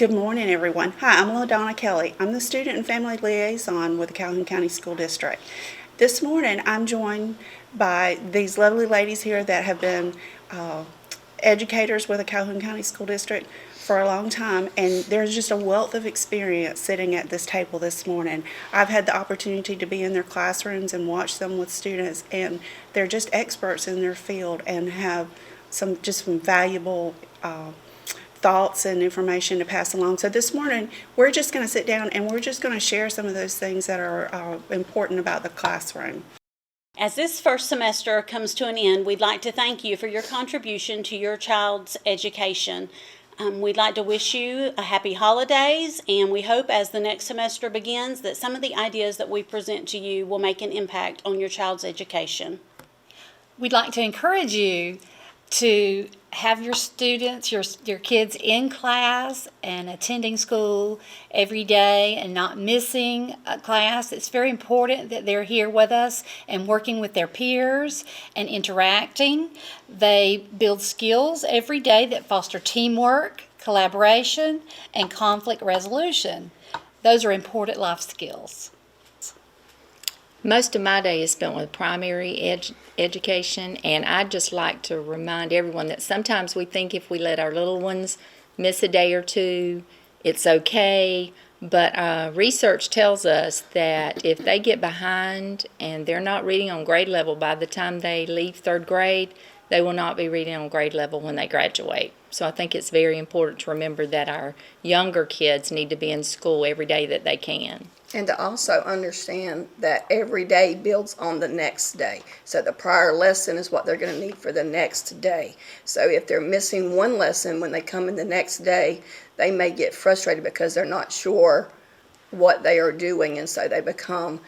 Good morning, everyone. Hi, I'm LaDonna Kelly. I'm the Student and Family Liaison with the Calhoun County School District. This morning, I'm joined by these lovely ladies here that have been educators with the Calhoun County School District for a long time, and there's just a wealth of experience sitting at this table this morning. I've had the opportunity to be in their classrooms and watch them with students, and they're just experts in their field and have some valuable thoughts and information to pass along. So this morning, we're just going to sit down and we're just going to share some of those things that are important about the classroom. As this first semester comes to an end, we'd like to thank you for your contribution to your child's education. We'd like to wish you a happy holidays, and we hope as the next semester begins that some of the ideas that we present to you will make an impact on your child's education. We'd like to encourage you to have your students, your kids in class and attending school every day and not missing a class. It's very important that they're here with us and working with their peers and interacting. They build skills every day that foster teamwork, collaboration, and conflict resolution. Those are important life skills. Most of my day is spent with primary education, and I'd just like to remind everyone that sometimes we think if we let our little ones miss a day or two, it's okay, but research tells us that if they get behind and they're not reading on grade level by the time they leave third grade, they will not be reading on grade level when they graduate. So I think it's very important to remember that our younger kids need to be in school every day that they can. And to also understand that every day builds on the next day. So the prior lesson is what they're going to need for the next day. So if they're missing one lesson when they come in the next day, they may get frustrated because they're not sure what they are doing, and so they become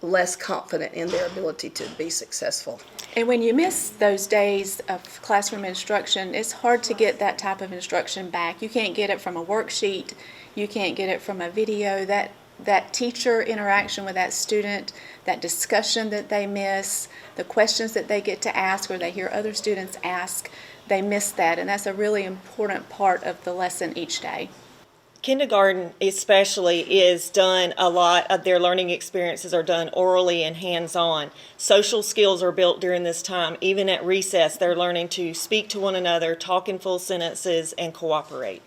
less confident in their ability to be successful. And when you miss those days of classroom instruction, it's hard to get that type of instruction back. You can't get it from a worksheet. You can't get it from a video. That teacher interaction with that student, that discussion that they miss, the questions that they get to ask or they hear other students ask, they miss that. And that's a really important part of the lesson each day. Kindergarten especially is done a lot of their learning experiences are done orally and hands-on. Social skills are built during this time. Even at recess, they're learning to speak to one another, talk in full sentences, and cooperate.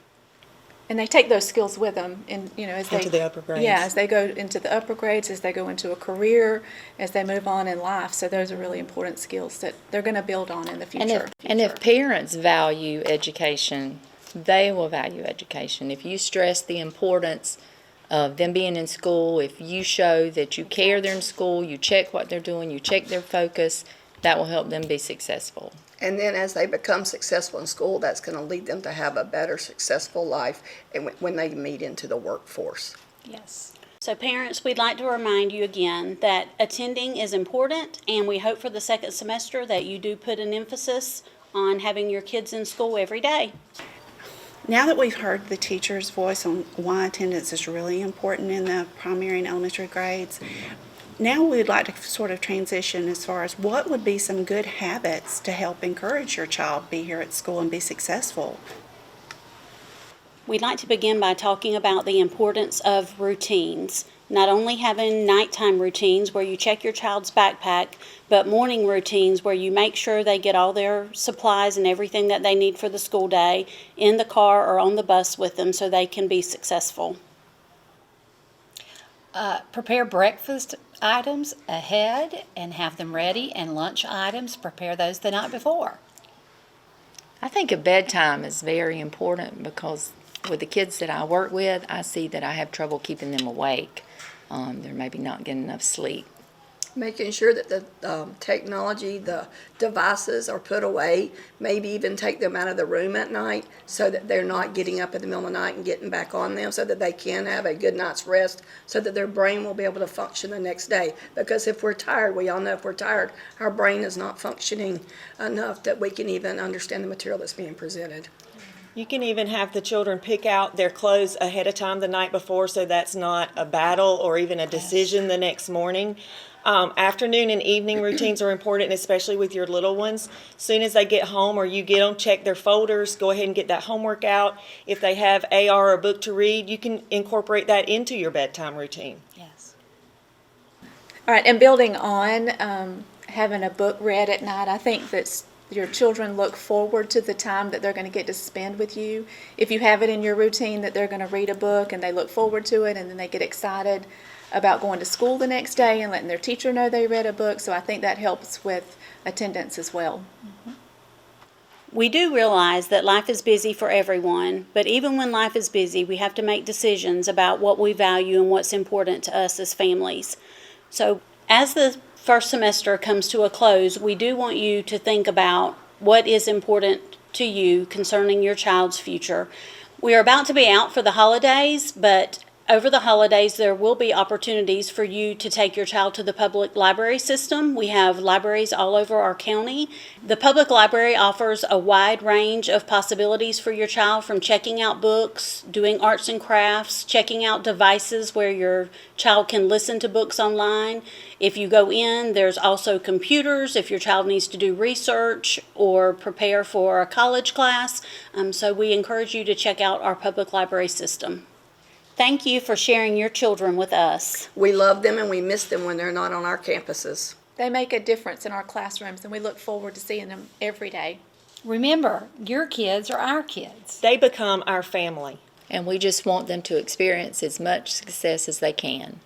And they take those skills with them, as Into the upper grades. Yeah, as they go into the upper grades, as they go into a career, as they move on in life. So those are really important skills that they're going to build on in the future. And if parents value education, they will value education. If you stress the importance of them being in school, if you show that you care they're in school, you check what they're doing, you check their focus, that will help them be successful. And then as they become successful in school, that's going to lead them to have a better, successful life and when they meet into the workforce. Yes. So parents, we'd like to remind you again that attending is important, and we hope for the second semester that you do put an emphasis on having your kids in school every day. Now that we've heard the teacher's voice on why attendance is really important in the primary and elementary grades, now we'd like to sort of transition as far as what would be some good habits to help encourage your child be here at school and be successful. We'd like to begin by talking about the importance of routines. Not only having nighttime routines where you check your child's backpack, but morning routines where you make sure they get all their supplies and everything that they need for the school day in the car or on the bus with them so they can be successful. Prepare breakfast items ahead and have them ready, and lunch items, prepare those the night before. I think a bedtime is very important because with the kids that I work with, I see that I have trouble keeping them awake. They're maybe not getting enough sleep. Making sure that the technology, the devices are put away, maybe even take them out of the room at night so that they're not getting up in the middle of the night and getting back on them, so that they can have a good night's rest, so that their brain will be able to function the next day. Because if we're tired, we all know if we're tired, our brain is not functioning enough that we can even understand the material that's being presented. You can even have the children pick out their clothes ahead of time the night before, so that's not a battle or even a decision the next morning. Afternoon and evening routines are important, especially with your little ones. Soon as they get home or you get them, check their folders, go ahead and get that homework out. If they have AR or book to read, you can incorporate that into your bedtime routine. Yes. All right, and building on having a book read at night, I think that your children look forward to the time that they're going to get to spend with you. If you have it in your routine that they're going to read a book and they look forward to it, and then they get excited about going to school the next day and letting their teacher know they read a book, so I think that helps with attendance as well. We do realize that life is busy for everyone, but even when life is busy, we have to make decisions about what we value and what's important to us as families. So as the first semester comes to a close, we do want you to think about what is important to you concerning your child's future. We are about to be out for the holidays, but over the holidays, there will be opportunities for you to take your child to the public library system. We have libraries all over our county. The public library offers a wide range of possibilities for your child, from checking out books, doing arts and crafts, checking out devices where your child can listen to books online. If you go in, there's also computers if your child needs to do research or prepare for a college class. So we encourage you to check out our public library system. Thank you for sharing your children with us. We love them and we miss them when they're not on our campuses. They make a difference in our classrooms, and we look forward to seeing them every day. Remember, your kids are our kids. They become our family. And we just want them to experience as much success as they can.